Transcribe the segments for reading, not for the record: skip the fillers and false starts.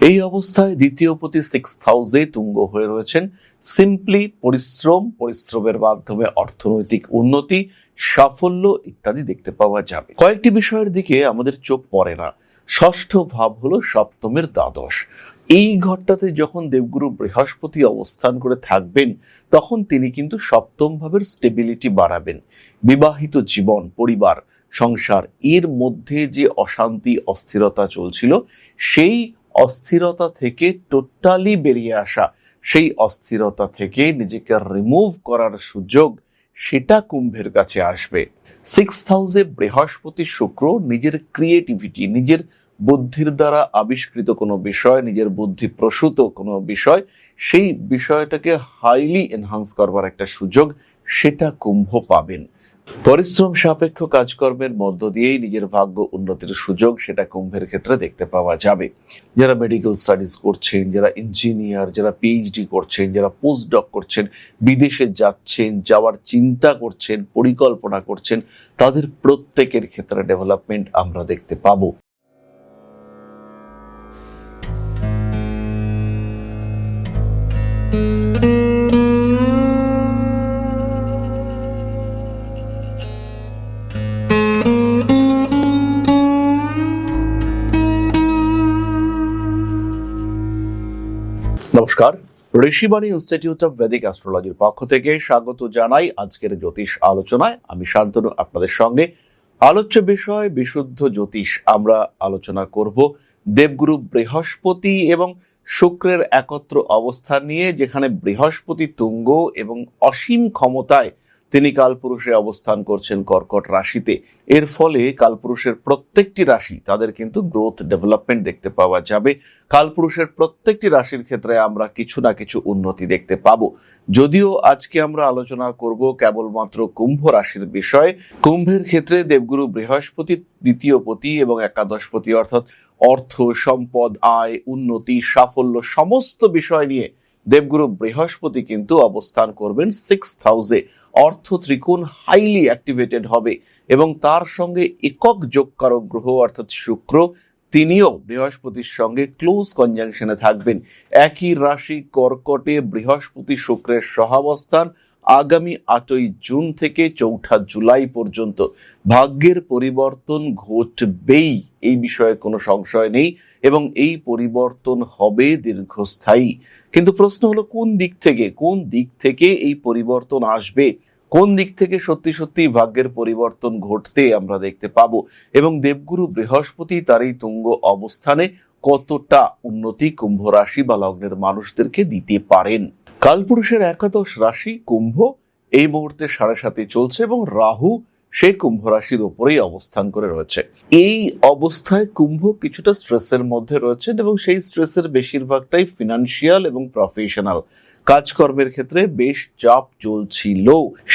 এই অবস্থায় দ্বিতীয় পতি 6th হাউসে তুঙ্গ হয়ে রয়েছেন। সিম্পলি পরিশ্রমের মাধ্যমে অর্থনৈতিক উন্নতি, সাফল্য ইত্যাদি দেখতে পাওয়া যাবে। কয়েকটি বিষয়ের দিকে আমাদের চোখ পড়ে না। ষষ্ঠ ভাব হলো সপ্তমের দ্বাদশ। এই ঘরটাতে যখন দেবগুরু বৃহস্পতি অবস্থান করে থাকবেন, তখন তিনি কিন্তু সপ্তম ভাবের স্টেবিলিটি বাড়াবেন। বিবাহিত জীবন, পরিবার, সংসার এর মধ্যে যে অশান্তি অস্থিরতা চলছিল, সেই অস্থিরতা থেকে টোটালি বেরিয়ে আসা, সেই অস্থিরতা থেকে নিজেকে রিমুভ করার সুযোগ, সেটা কুম্ভের কাছে আসবে। 6th হাউসে বৃহস্পতি শুক্র নিজের ক্রিয়েটিভিটি, নিজের বুদ্ধির দ্বারা আবিষ্কৃত কোনো বিষয়, নিজের বুদ্ধি প্রসূত কোনো বিষয়, সেই বিষয়টাকে হাইলি এনহান্স করবার একটা সুযোগ, সেটা কুম্ভ পাবেন। পরিশ্রম সাপেক্ষ কাজকর্মের মধ্য দিয়েই নিজের ভাগ্য উন্নতির সুযোগ, সেটা কুম্ভের ক্ষেত্রে দেখতে পাওয়া যাবে। যারা মেডিকেল স্টাডিজ করছেন, যারা ইঞ্জিনিয়ার, যারা পিএইচডি করছেন, যারা পোস্ট ডক করছেন, বিদেশে যাচ্ছেন, যাওয়ার চিন্তা করছেন, পরিকল্পনা করছেন, তাদের প্রত্যেকের ক্ষেত্রে ডেভেলপমেন্ট আমরা দেখতে পাবো। নমস্কার, ঋষিবাণী ইনস্টিটিউট অফ ভেদিক অ্যাস্ট্রোলজির পক্ষ থেকে স্বাগত জানাই আজকের জ্যোতিষ আলোচনায়। আমি শান্তনু আপনাদের সঙ্গে। আলোচ্য বিষয় বিশুদ্ধ জ্যোতিষ। আমরা আলোচনা করব দেবগুরু বৃহস্পতি এবং শুক্রের একত্র অবস্থান নিয়ে, যেখানে বৃহস্পতি তুঙ্গ এবং অসীম ক্ষমতায় তিনি কালপুরুষে অবস্থান করছেন কর্কট রাশিতে। এর ফলে কালপুরুষের প্রত্যেকটি রাশি, তাদের কিন্তু গ্রোথ ডেভেলপমেন্ট দেখতে পাওয়া যাবে। কালপুরুষের প্রত্যেকটি রাশির ক্ষেত্রে আমরা কিছু না কিছু উন্নতি দেখতে পাবো। যদিও আজকে আমরা আলোচনা করব কেবলমাত্র কুম্ভ রাশির বিষয়ে। কুম্ভের ক্ষেত্রে দেবগুরু বৃহস্পতি দ্বিতীয় পতি এবং একাদশপতি, অর্থাৎ অর্থ, সম্পদ, আয়, উন্নতি, সাফল্য সমস্ত বিষয় নিয়ে দেবগুরু বৃহস্পতি কিন্তু অবস্থান করবেন 6th হাউসে। অর্থ ত্রিকোণ হাইলি অ্যাক্টিভেটেড হবে এবং তার সঙ্গে একক যোগকারক গ্রহ অর্থাৎ শুক্র, তিনিও বৃহস্পতির সঙ্গে ক্লোজ কনজাংশনে থাকবেন। একই রাশি কর্কটে বৃহস্পতি শুক্রের সহাবস্থান আগামী 8ই জুন থেকে 4 জুলাই পর্যন্ত। ভাগ্যের পরিবর্তন ঘটবেই, এই বিষয়ে কোনো সংশয় নেই, এবং এই পরিবর্তন হবে দীর্ঘস্থায়ী। কিন্তু প্রশ্ন হলো কোন দিক থেকে এই পরিবর্তন আসবে, কোন দিক থেকে সত্যি সত্যি ভাগ্যের পরিবর্তন ঘটতে আমরা দেখতে পাবো, এবং দেবগুরু বৃহস্পতি তার এই তুঙ্গ অবস্থানে কতটা উন্নতি কুম্ভ রাশি বা লগ্নের মানুষদেরকে দিতে পারেন। কালপুরুষের একাদশ রাশি কুম্ভ এই মুহূর্তে 7.5 চলছে এবং রাহু সেই কুম্ভ রাশির ওপরেই অবস্থান করে রয়েছে। এই অবস্থায় কুম্ভ কিছুটা স্ট্রেসের মধ্যে রয়েছেন এবং সেই স্ট্রেসের বেশিরভাগটাই ফিনান্সিয়াল এবং প্রফেশনাল। কাজকর্মের ক্ষেত্রে বেশ চাপ চলছিল,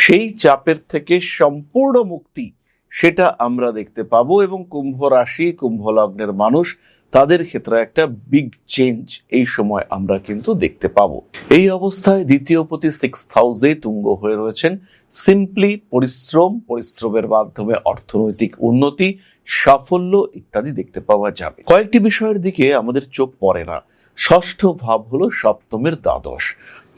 সেই চাপের থেকে সম্পূর্ণ মুক্তি সেটা আমরা দেখতে পাবো, এবং কুম্ভ রাশি কুম্ভ লগ্নের মানুষ, তাদের ক্ষেত্রে একটা বিগ চেঞ্জ এই সময় আমরা কিন্তু দেখতে পাবো। এই অবস্থায় দ্বিতীয় পতি 6th হাউসে তুঙ্গ হয়ে রয়েছেন। সিম্পলি পরিশ্রমের মাধ্যমে অর্থনৈতিক উন্নতি, সাফল্য ইত্যাদি দেখতে পাওয়া যাবে। কয়েকটি বিষয়ের দিকে আমাদের চোখ পড়ে না। ষষ্ঠ ভাব হলো সপ্তমের দ্বাদশ।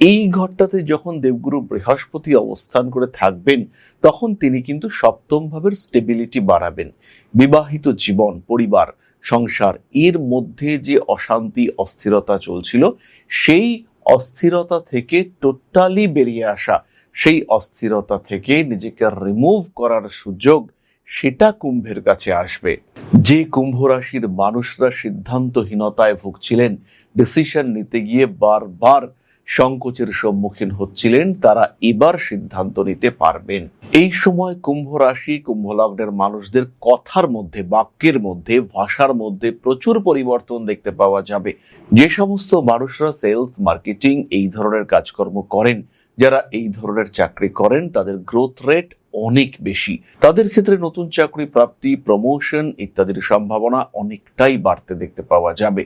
এই ঘরটাতে যখন দেবগুরু বৃহস্পতি অবস্থান করে থাকবেন, তখন তিনি কিন্তু সপ্তম ভাবের স্টেবিলিটি বাড়াবেন। বিবাহিত জীবন, পরিবার, সংসার এর মধ্যে যে অশান্তি অস্থিরতা চলছিল, সেই অস্থিরতা থেকে টোটালি বেরিয়ে আসা, সেই অস্থিরতা থেকে নিজেকে রিমুভ করার সুযোগ, সেটা কুম্ভের কাছে আসবে। যে কুম্ভ রাশির মানুষরা সিদ্ধান্তহীনতায় ভুগছিলেন, ডিসিশন নিতে গিয়ে বারবার সংকোচের সম্মুখীন হচ্ছিলেন, তারা এবার সিদ্ধান্ত নিতে পারবেন। এই সময় কুম্ভ রাশি কুম্ভ লগ্নের মানুষদের কথার মধ্যে, বাক্যের মধ্যে, ভাষার মধ্যে প্রচুর পরিবর্তন দেখতে পাওয়া যাবে। যে সমস্ত মানুষরা সেলস, মার্কেটিং এই ধরনের কাজকর্ম করেন, যারা এই ধরনের চাকরি করেন, তাদের গ্রোথ রেট অনেক বেশি। তাদের ক্ষেত্রে নতুন চাকরি প্রাপ্তি, প্রমোশন ইত্যাদির সম্ভাবনা অনেকটাই বাড়তে দেখতে পাওয়া যাবে।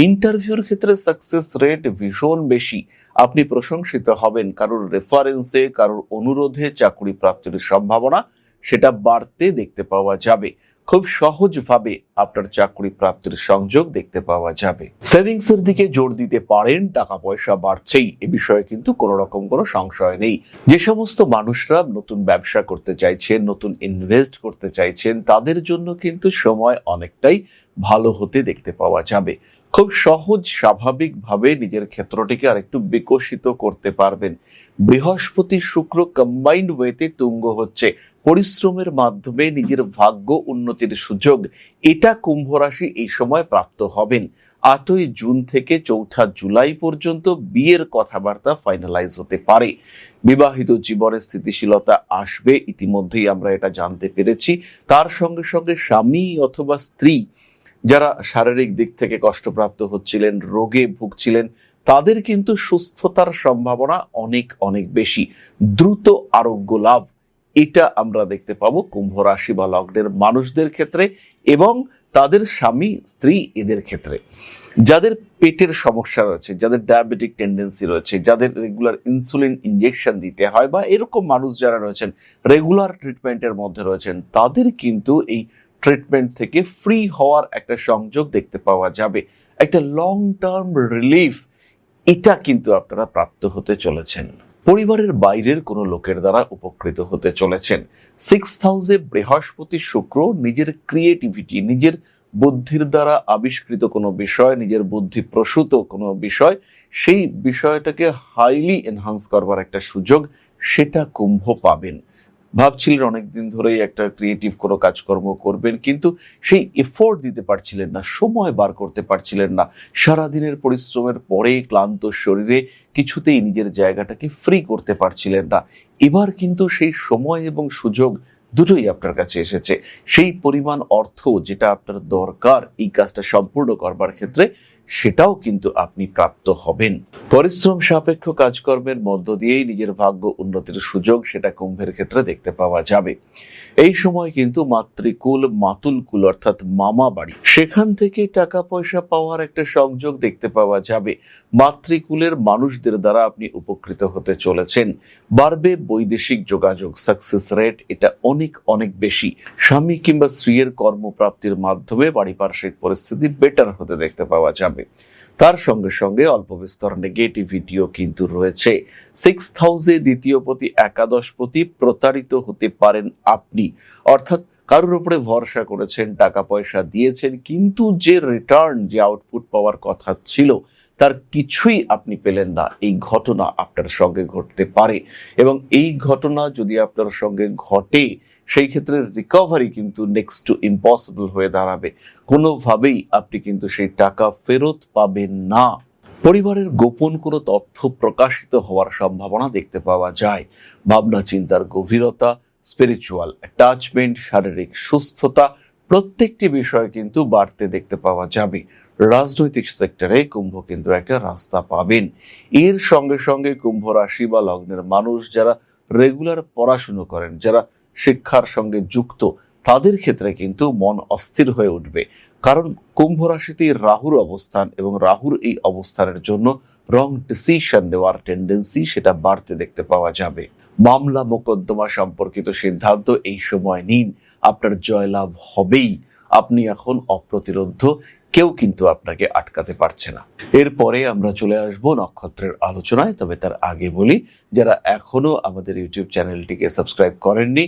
ইন্টারভিউর ক্ষেত্রে সাকসেস রেট ভীষণ বেশি। আপনি প্রশংসিত হবেন, কারোর রেফারেন্সে, কারোর অনুরোধে চাকরি প্রাপ্তির সম্ভাবনা সেটা বাড়তে দেখতে পাওয়া যাবে। খুব সহজভাবে আপনার চাকরি প্রাপ্তির সংযোগ দেখতে পাওয়া যাবে। সেভিংস এর দিকে জোর দিতে পারেন, টাকা পয়সা বাড়ছেই, এ বিষয়ে কিন্তু কোনো রকম কোনো সংশয় নেই। যে সমস্ত মানুষরা নতুন ব্যবসা করতে চাইছেন, নতুন ইনভেস্ট করতে চাইছেন, তাদের জন্য কিন্তু সময় অনেকটাই ভালো হতে দেখতে পাওয়া যাবে। খুব সহজ স্বাভাবিকভাবে নিজের ক্ষেত্রটিকে আরেকটু বিকশিত করতে পারবেন। বৃহস্পতি শুক্র কম্বাইন্ড ওয়েতে তুঙ্গ হচ্ছে, পরিশ্রমের মাধ্যমে নিজের ভাগ্য উন্নতির সুযোগ, এটা কুম্ভ রাশি এই সময় প্রাপ্ত হবেন। 8ই জুন থেকে 4 জুলাই পর্যন্ত বিয়ের কথাবার্তা ফাইনালাইজ হতে পারে। বিবাহিত জীবনের স্থিতিশীলতা আসবে, ইতিমধ্যেই আমরা এটা জানতে পেরেছি। তার সঙ্গে সঙ্গে স্বামী অথবা স্ত্রী যারা শারীরিক দিক থেকে কষ্টপ্রাপ্ত হচ্ছিলেন, রোগে ভুগছিলেন, তাদের কিন্তু সুস্থতার সম্ভাবনা অনেক অনেক বেশি। দ্রুত আরোগ্য লাভ, এটা আমরা দেখতে পাবো কুম্ভ রাশি বা লগ্নের মানুষদের ক্ষেত্রে এবং তাদের স্বামী স্ত্রী এদের ক্ষেত্রে। যাদের পেটের সমস্যা রয়েছে, যাদের ডায়াবেটিক টেন্ডেন্সি রয়েছে, যাদের রেগুলার ইনসুলিন ইনজেকশন দিতে হয়, বা এরকম মানুষ যারা রয়েছেন রেগুলার ট্রিটমেন্টের মধ্যে রয়েছেন, তাদের কিন্তু এই ট্রিটমেন্ট থেকে ফ্রি হওয়ার একটা সংযোগ দেখতে পাওয়া যাবে। একটা লং টার্ম রিলিফ, এটা কিন্তু আপনারা প্রাপ্ত হতে চলেছেন। পরিবারের বাইরের কোনো লোকের দ্বারা উপকৃত হতে চলেছেন। 6th হাউসে বৃহস্পতি শুক্র নিজের ক্রিয়েটিভিটি, নিজের বুদ্ধির দ্বারা আবিষ্কৃত কোনো বিষয়, নিজের বুদ্ধি প্রসূত কোনো বিষয়, সেই বিষয়টাকে হাইলি এনহান্স করবার একটা সুযোগ, সেটা কুম্ভ পাবেন। ভাবছিলেন অনেকদিন ধরেই একটা ক্রিয়েটিভ কোনো কাজকর্ম করবেন, কিন্তু সেই এফোর্ট দিতে পারছিলেন না, সময় বার করতে পারছিলেন না। সারাদিনের পরিশ্রমের পরে ক্লান্ত শরীরে কিছুতেই নিজের জায়গাটাকে ফ্রি করতে পারছিলেন না। এবার কিন্তু সেই সময় এবং সুযোগ দুটোই আপনার কাছে এসেছে। সেই পরিমাণ অর্থ যেটা আপনার দরকার এই কাজটা সম্পূর্ণ করবার ক্ষেত্রে, সেটাও কিন্তু আপনি প্রাপ্ত হবেন। পরিশ্রম সাপেক্ষ কাজকর্মের মধ্য দিয়েই নিজের ভাগ্য উন্নতির সুযোগ, সেটা কুম্ভের ক্ষেত্রে দেখতে পাওয়া যাবে। এই সময় কিন্তু মাতৃকুল, মাতুলকুল অর্থাৎ মামা বাড়ি, সেখান থেকে টাকা পয়সা পাওয়ার একটা সংযোগ দেখতে পাওয়া যাবে। মাতৃকুলের মানুষদের দ্বারা আপনি উপকৃত হতে চলেছেন। বাড়বে বৈদেশিক যোগাযোগ, সাকসেস রেট এটা অনেক অনেক বেশি। স্বামী কিংবা স্ত্রীর কর্মপ্রাপ্তির মাধ্যমে পারিপার্শ্বিক পরিস্থিতি বেটার হতে দেখতে পাওয়া যাবে। তার সঙ্গে সঙ্গে অল্প বিস্তর নেগেটিভিটিও কিন্তু রয়েছে। 6th হাউসে দ্বিতীয়পতি, একাদশপতি, প্রতারিত হতে পারেন আপনি। অর্থাৎ কারোর উপরে ভরসা করেছেন, টাকা পয়সা দিয়েছেন, কিন্তু যে রিটার্ন, যে আউটপুট পাওয়ার কথা ছিল, তার কিছুই আপনি পেলেন না। এই ঘটনা আপনার সঙ্গে ঘটতে পারে, এবং এই ঘটনা যদি আপনার সঙ্গে ঘটে, সেই ক্ষেত্রে রিকভারি কিন্তু নেক্সট টু ইম্পসিবল হয়ে দাঁড়াবে। কোনোভাবেই আপনি কিন্তু সেই টাকা ফেরত পাবেন না। পরিবারের গোপন কোনো তথ্য প্রকাশিত হওয়ার সম্ভাবনা দেখতে পাওয়া যায়। ভাবনা চিন্তার গভীরতা, স্পিরিচুয়াল অ্যাটাচমেন্ট, শারীরিক সুস্থতা, প্রত্যেকটি বিষয় কিন্তু বাড়তে দেখতে পাওয়া যাবে। রাজনৈতিক সেক্টরে কুম্ভ কিন্তু একটা রাস্তা পাবেন। এর সঙ্গে সঙ্গে কুম্ভ রাশি বা লগ্নের মানুষ যারা রেগুলার পড়াশুনো করেন, যারা শিক্ষার সঙ্গে যুক্ত, তাদের ক্ষেত্রে কিন্তু মন অস্থির হয়ে উঠবে। কারণ কুম্ভ রাশিতে রাহুর অবস্থান, এবং রাহুর এই অবস্থানের জন্য রং ডিসিশন নেওয়ার টেন্ডেন্সি সেটা বাড়তে দেখতে পাওয়া যাবে। মামলা মোকদ্দমা সম্পর্কিত সিদ্ধান্ত এই সময় নিন, আপনার জয়লাভ হবেই। আপনি এখন অপ্রতিরোধ্য, কেউ কিন্তু আপনাকে আটকাতে পারছে না। এরপরে আমরা চলে আসব নক্ষত্রের আলোচনায়। তবে তার আগে বলি, যারা এখনো আমাদের ইউটিউব চ্যানেলটিকে সাবস্ক্রাইব করেননি,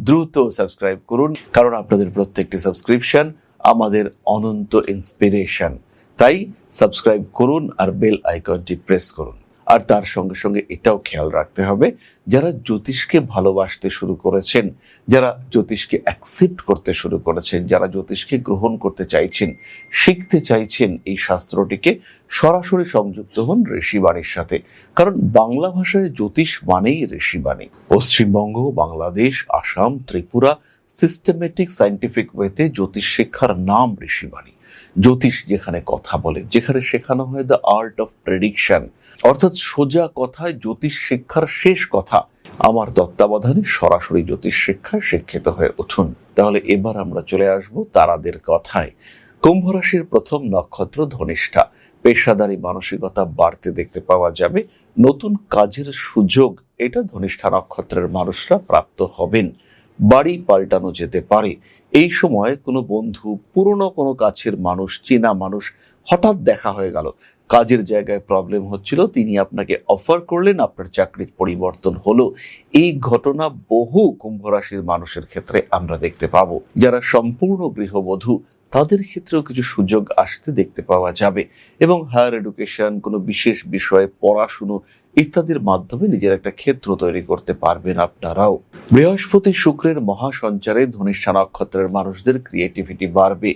দ্রুত সাবস্ক্রাইব করুন, কারণ আপনাদের প্রত্যেকটি সাবস্ক্রিপশন আমাদের অনন্ত ইন্সপিরেশন। তাই সাবস্ক্রাইব করুন আর বেল আইকনটি প্রেস করুন। আর তার সঙ্গে সঙ্গে এটাও খেয়াল রাখতে হবে, যারা জ্যোতিষকে ভালোবাসতে শুরু করেছেন, যারা জ্যোতিষকে অ্যাকসেপ্ট করতে শুরু করেছেন, যারা জ্যোতিষকে গ্রহণ করতে চাইছেন, শিখতে চাইছেন এই শাস্ত্রটিকে, সরাসরি সংযুক্ত হন ঋষিবাণীর সাথে। কারণ বাংলা ভাষায় জ্যোতিষ মানেই ঋষিবাণী। পশ্চিমবঙ্গ, বাংলাদেশ, আসাম, ত্রিপুরা সিস্টেমেটিক সায়েন্টিফিক ওয়েতে জ্যোতিষ শিক্ষার নাম ঋষিবাণী। জ্যোতিষ যেখানে কথা বলে, যেখানে শেখানো হয় দ্য আর্ট অফ প্রেডিকশন, অর্থাৎ সোজা কথায় জ্যোতিষ শিক্ষার শেষ কথা। আমার তত্ত্বাবধানে সরাসরি জ্যোতিষ শিক্ষায় শিক্ষিত হয়ে উঠুন। তাহলে এবার আমরা চলে আসব তারাদের কথায়। কুম্ভ রাশির প্রথম নক্ষত্র ধনিষ্ঠা। পেশাদারি মানসিকতা বাড়তে দেখতে পাওয়া যাবে। নতুন কাজের সুযোগ এটা ধনিষ্ঠা নক্ষত্রের মানুষরা প্রাপ্ত হবেন। বাড়ি পাল্টানো যেতে পারে। এই সময় কোনো বন্ধু, পুরনো কোনো কাছের মানুষ, চেনা মানুষ হঠাৎ দেখা হয়ে গেল, কাজের জায়গায় প্রবলেম হচ্ছিল, তিনি আপনাকে অফার করলেন, আপনার চাকরির পরিবর্তন হলো। এই ঘটনা বহু কুম্ভ রাশির মানুষের ক্ষেত্রে আমরা দেখতে পাবো। যারা সম্পূর্ণ গৃহবধূ তাদের ক্ষেত্রেও কিছু সুযোগ আসতে দেখতে পাওয়া যাবে এবং হায়ার এডুকেশন, কোনো বিশেষ বিষয়ে পড়াশুনো ইত্যাদির মাধ্যমে নিজের একটা ক্ষেত্র তৈরি করতে পারবেন আপনারাও। বৃহস্পতি শুক্রের মহাসঞ্চারে ধনিষ্ঠা নক্ষত্রের মানুষদের ক্রিয়েটিভিটি বাড়বে।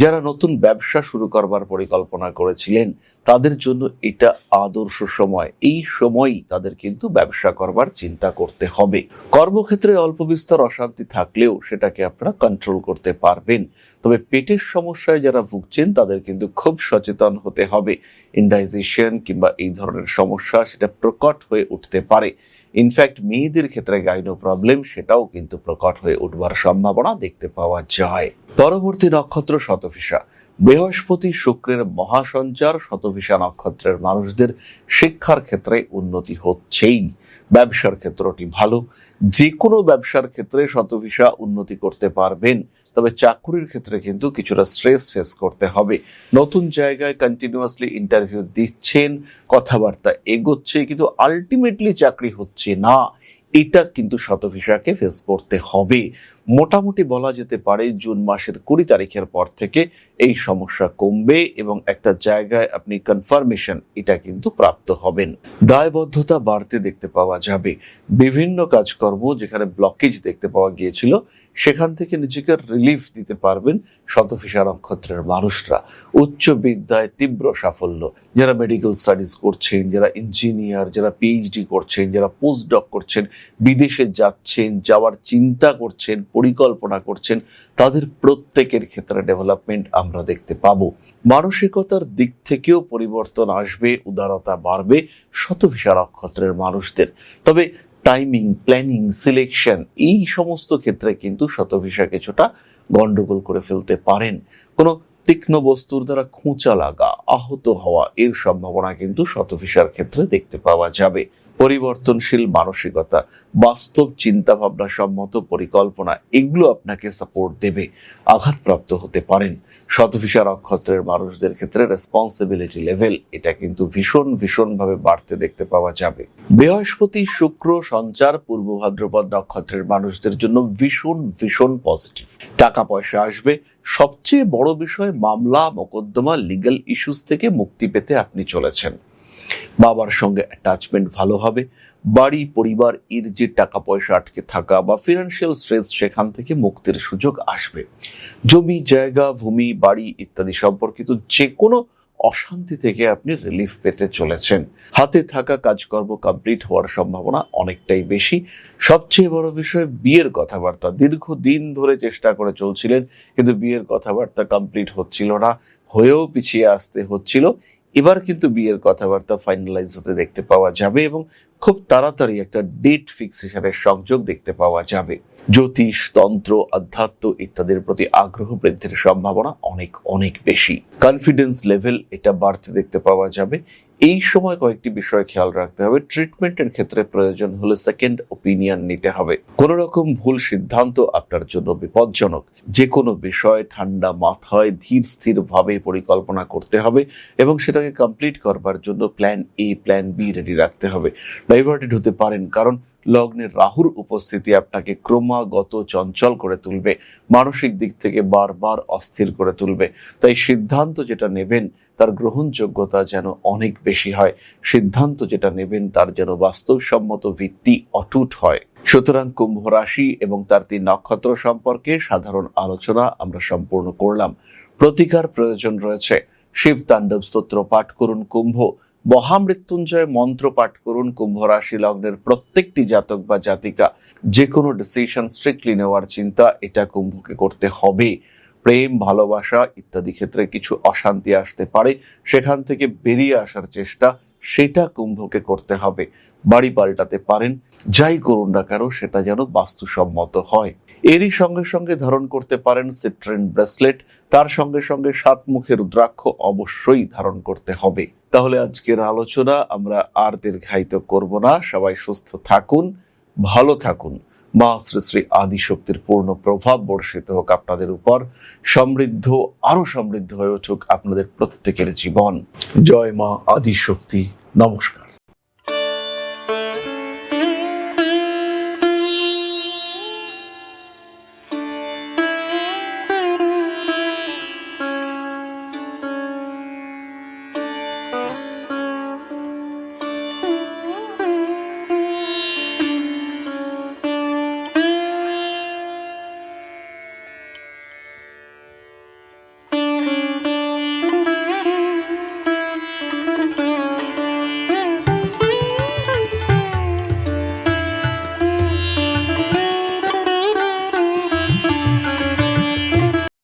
যারা নতুন ব্যবসা শুরু করবার পরিকল্পনা করেছিলেন তাদের জন্য এটা আদর্শ সময়। এই সময়ই তাদের কিন্তু ব্যবসা করবার চিন্তা করতে হবে। কর্মক্ষেত্রে অল্প বিস্তর অশান্তি থাকলেও সেটাকে আপনারা কন্ট্রোল করতে পারবেন। তবে পেটের সমস্যায় যারা ভুগছেন তাদের কিন্তু খুব সচেতন হতে হবে। ইনডাইজেশন কিংবা এই ধরনের সমস্যা সেটা প্রকট হয়ে উঠতে পারে। ইনফ্যাক্ট মেয়েদের ক্ষেত্রে গাইনো প্রবলেম সেটাও কিন্তু প্রকট হয়ে উঠবার সম্ভাবনা দেখতে পাওয়া যায়। পরবর্তী নক্ষত্র শতভিষা। বৃহস্পতি শুক্রের মহাসঞ্চার শতভিষা নক্ষত্রের মানুষদের শিক্ষার ক্ষেত্রে উন্নতি হচ্ছেই। ব্যবসার ক্ষেত্রটি ভালো, যে কোনো ব্যবসার ক্ষেত্রে শতভিষা উন্নতি করতে পারবেন। তবে চাকরির ক্ষেত্রে কিন্তু কিছুটা স্ট্রেস ফেস করতে হবে। নতুন জায়গায় কন্টিনিউয়াসলি ইন্টারভিউ দিচ্ছেন, কথাবার্তা এগোচ্ছে, কিন্তু আলটিমেটলি চাকরি হচ্ছে না, এটা কিন্তু শতভিষাকে ফেস করতে হবে। মোটামুটি বলা যেতে পারে জুন মাসের 20 তারিখের পর থেকে এই সমস্যা কমবে এবং একটা জায়গায় আপনি কনফার্মেশন এটা কিন্তু প্রাপ্ত হবেন। দায়বদ্ধতা বাড়তে দেখতে পাওয়া যাবে। বিভিন্ন কাজকর্ম যেখানে ব্লকেজ দেখতে পাওয়া গিয়েছিল সেখান থেকে নিজেকে রিলিফ দিতে পারবেন শতভিষা নক্ষত্রের মানুষরা। উচ্চ বিদ্যায় তীব্র সাফল্য। যারা মেডিকেল স্টাডিজ করছেন, যারা ইঞ্জিনিয়ার, যারা পিএইচডি করছেন, যারা পোস্ট ডক করছেন, বিদেশে যাচ্ছেন, যাওয়ার চিন্তা করছেন, পরিকল্পনা করছেন, তাদের প্রত্যেকের ক্ষেত্রে ডেভেলপমেন্ট আমরা দেখতে পাবো। মানসিকতার দিক থেকেও পরিবর্তন আসবে, উদারতা বাড়বে শতভিষা নক্ষত্রের মানুষদের। তবে টাইমিং, প্ল্যানিং, সিলেকশন এই সমস্ত ক্ষেত্রে কিন্তু শতভিষা কিছুটা গন্ডগোল করে ফেলতে পারেন। কোনো তীক্ষ্ণ বস্তুর দ্বারা খোঁচা লাগা, আহত হওয়া এর সম্ভাবনা কিন্তু শতভিষার ক্ষেত্রে দেখতে পাওয়া যাবে। পরিবর্তনশীল মানসিকতা, বাস্তব চিন্তা ভাবনা সম্মত পরিকল্পনা এগুলো আপনাকে সাপোর্ট দেবে। আঘাতপ্রাপ্ত হতে পারেন। শতভিষা নক্ষত্রের মানুষদের ক্ষেত্রে রেসপন্সিবিলিটি লেভেল এটা কিন্তু ভীষণভাবে বাড়তে দেখতে পাওয়া যাবে। বৃহস্পতি শুক্র সঞ্চার পূর্ব ভাদ্রপদ নক্ষত্রের মানুষদের জন্য ভীষণ পজিটিভ। টাকা পয়সা আসবে। সবচেয়ে বড় বিষয়, মামলা মোকদ্দমা লিগ্যাল ইস্যুস থেকে মুক্তি পেতে আপনি চলেছেন। বাবার সঙ্গে অ্যাটাচমেন্ট ভালো হবে। বাড়ি পরিবার এর যে টাকা পয়সা আটকে থাকা বা ফিনান্সিয়াল স্ট্রেস সেখান থেকে মুক্তির সুযোগ আসবে। জমি জায়গা, ভূমি, বাড়ি ইত্যাদি সম্পর্কিত যে কোনো অশান্তি থেকে আপনি রিলিফ পেতে চলেছেন। হাতে থাকা কাজকর্ম কমপ্লিট হওয়ার সম্ভাবনা অনেকটাই বেশি। সবচেয়ে বড় বিষয়, বিয়ের কথাবার্তা দীর্ঘদিন ধরে চেষ্টা করে চলছিলেন কিন্তু বিয়ের কথাবার্তা কমপ্লিট হচ্ছিল না, হয়েও পিছিয়ে আসতে হচ্ছিল। এবার কিন্তু বিয়ের কথাবার্তা ফাইনালাইজ হতে দেখতে পাওয়া যাবে এবং খুব তাড়াতাড়ি একটা ডেট ফিক্সেশনের সংযোগ দেখতে পাওয়া যাবে। জ্যোতিষ, তন্ত্র, আধ্যাত্ম ইত্যাদির প্রতি আগ্রহ বৃদ্ধির সম্ভাবনা অনেক বেশি। কনফিডেন্স লেভেল এটা বাড়তে দেখতে পাওয়া যাবে। এই সময় কয়েকটি বিষয় খেয়াল রাখতে হবে। ট্রিটমেন্টের ক্ষেত্রে প্রয়োজন হলে সেকেন্ড ওপিনিয়ন নিতে হবে। কোন রকম ভুল সিদ্ধান্ত আপনার জন্য বিপজ্জনক। যে কোনো বিষয় ঠান্ডা মাথায় ধীর স্থির ভাবে পরিকল্পনা করতে হবে এবং সেটাকে কমপ্লিট করবার জন্য plan A, plan B ready রাখতে হবে। ডাইভার্টেড হতে পারেন কারণ লগ্নের রাহুর উপস্থিতি আপনাকে ক্রমাগত চঞ্চল করে তুলবে, মানসিক দিক থেকে বারবার অস্থির করে তুলবে। তাই সিদ্ধান্ত যেটা নেবেন তার গ্রহণযোগ্যতা যেন অনেক বেশি হয়। সিদ্ধান্ত যেটা নেবেন তার যেন বাস্তবসম্মত ভিত্তি অটুট হয়। সুতরাং কুম্ভ রাশি এবং তার 3 নক্ষত্র সম্পর্কে সাধারণ আলোচনা আমরা সম্পূর্ণ করলাম। প্রতিকার প্রয়োজন রয়েছে। শিব তাণ্ডব স্তোত্র পাঠ করুন কুম্ভ। মহামৃত্যুঞ্জয় মন্ত্র পাঠ করুন কুম্ভ রাশি লগ্নের প্রত্যেকটি জাতক বা জাতিকা। যে কোনো ডিসিশন স্ট্রিক্টলি নেওয়ার চিন্তা এটা কুম্ভকে করতে হবে। প্রেম, ভালোবাসা ইত্যাদি ক্ষেত্রে কিছু অশান্তি আসতে পারে, সেখান থেকে বেরিয়ে আসার চেষ্টা সেটা কুম্ভকে করতে হবে। বাড়ি পাল্টাতে পারেন, যাই করুন না কেন সেটা যেন বাস্তুসম্মত হয়। এরই সঙ্গে সঙ্গে ধারণ করতে পারেন সিট্রেন ব্রেসলেট, তার সঙ্গে সঙ্গে 7 মুখের রুদ্রাক্ষ অবশ্যই ধারণ করতে হবে। তাহলে আজকের আলোচনা আমরা আর দীর্ঘায়িত করব না। সবাই সুস্থ থাকুন, ভালো থাকুন, মা শ্রী শ্রী আদিশক্তির পূর্ণ প্রভাব বর্ষিত হোক আপনাদের উপর, আরো সমৃদ্ধ হয়ে উঠুক আপনাদের প্রত্যেকের জীবন। জয় মা আদিশক্তি। নমস্কার।